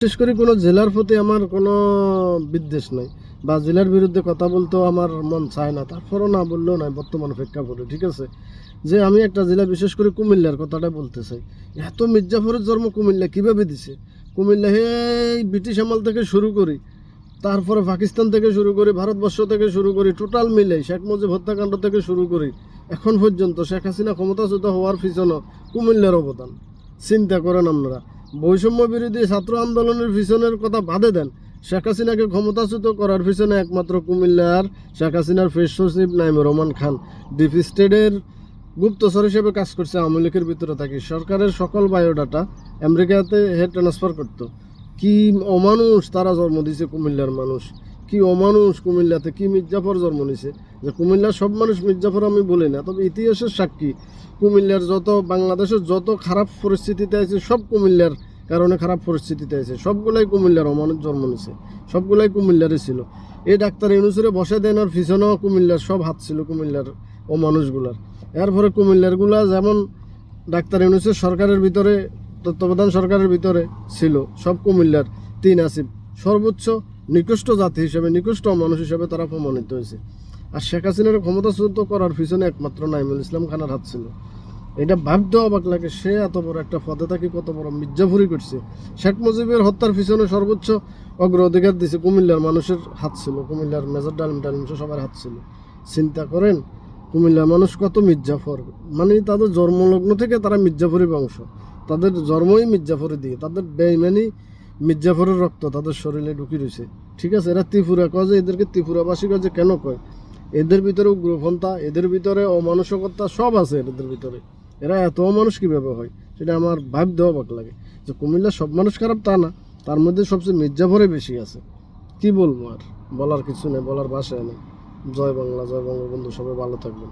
বিশেষ করে কোনো জেলার প্রতি আমার কোনো বিদ্বেষ নাই বা জেলার বিরুদ্ধে কথা বলতেও আমার মন চায় না, তারপরও না বললেও নয় বর্তমান প্রেক্ষাপটে। ঠিক আছে, যে আমি একটা জেলা বিশেষ করে কুমিল্লার কথাটা বলতে চাই। এত মির্জাফরের জন্ম কুমিল্লা কীভাবে দিছে? কুমিল্লা এই ব্রিটিশ আমল থেকে শুরু করি, তারপরে পাকিস্তান থেকে শুরু করি, ভারতবর্ষ থেকে শুরু করি, টোটাল মিলে শেখ মুজিব হত্যাকাণ্ড থেকে শুরু করি এখন পর্যন্ত শেখ হাসিনা ক্ষমতাচ্যুত হওয়ার পিছনে কুমিল্লার অবদান। চিন্তা করেন আপনারা, বৈষম্য বিরোধী ছাত্র আন্দোলনের পিছনের কথা বাদে দেন, শেখ হাসিনাকে ক্ষমতাচ্যুত করার পিছনে একমাত্র কুমিল্লার শেখ হাসিনার ফেস সচিব নাইমুর রহমান খান ডিপ স্টেটের গুপ্তচর হিসেবে কাজ করছে। আওয়ামী লীগের ভিতরে থাকি সরকারের সকল বায়োডাটা আমেরিকাতে হেড ট্রান্সফার করতো। কি অমানুষ তারা জন্ম দিয়েছে কুমিল্লার মানুষ, কি অমানুষ কুমিল্লাতে, কি মির্জাফর জন্ম নিছে। যে কুমিল্লার সব মানুষ মির্জাফর আমি বলি না, তবে ইতিহাসের সাক্ষী কুমিল্লার বাংলাদেশের যত খারাপ পরিস্থিতিতে আছে সব কুমিল্লার কারণে খারাপ পরিস্থিতিতে আছে, সবগুলাই কুমিল্লার অমানুষ জন্ম নিছে, সবগুলাই কুমিল্লারই ছিল। এই ডাক্তার ইউনুসের বসে দেওয়ার পিছনেও কুমিল্লার সব হাত ছিল, কুমিল্লার অমানুষগুলার। এরপরে কুমিল্লারগুলা যেমন ডাক্তার ইউনুসের সরকারের ভিতরে, তত্ত্বাবধান সরকারের ভিতরে ছিল, সব কুমিল্লার তিন আসিফ সর্বোচ্চ নিকৃষ্ট জাতি হিসেবে, নিকৃষ্ট মানুষ হিসেবে তারা প্রমাণিত হয়েছে। আর শেখ হাসিনার ক্ষমতাচ্যুত করার পিছনে একমাত্র নাইমুল ইসলাম খানের হাত ছিল। এটা ভাবতে অবাক লাগে, সে এত বড় একটা পদে থাকি কত বড় মির্জাফরি করছে। শেখ মুজিবের হত্যার পিছনে সর্বোচ্চ অগ্রাধিকার দিছে, কুমিল্লার মানুষের হাত ছিল, কুমিল্লার মেজর ডালিম সবার হাত ছিল। চিন্তা করেন কুমিল্লার মানুষ কত মির্জাফর, মানে তাদের জন্মলগ্ন থেকে তারা মির্জাফরি বংশ, তাদের জন্মই মির্জাফরে দিয়ে, তাদের বেইমানি মির্জাফরের রক্ত তাদের শরীরে ঢুকি রয়েছে। ঠিক আছে, এরা ত্রিপুরা কয় যে এদেরকে ত্রিপুরাবাসী কয় যে কেন কয়? এদের ভিতরে উগ্রপন্থা, এদের ভিতরে অমানুষকতা সব আছে এদের ভিতরে। এরা এত অমানুষ কীভাবে হয় সেটা আমার ভাবতে অবাক লাগে। যে কুমিল্লার সব মানুষ খারাপ তা না, তার মধ্যে সবচেয়ে মির্জাফরে বেশি আছে। কি বলবো, আর বলার কিছু নেই, বলার ভাষা নেই। জয় বাংলা, জয় বঙ্গবন্ধু, সবাই ভালো থাকবেন।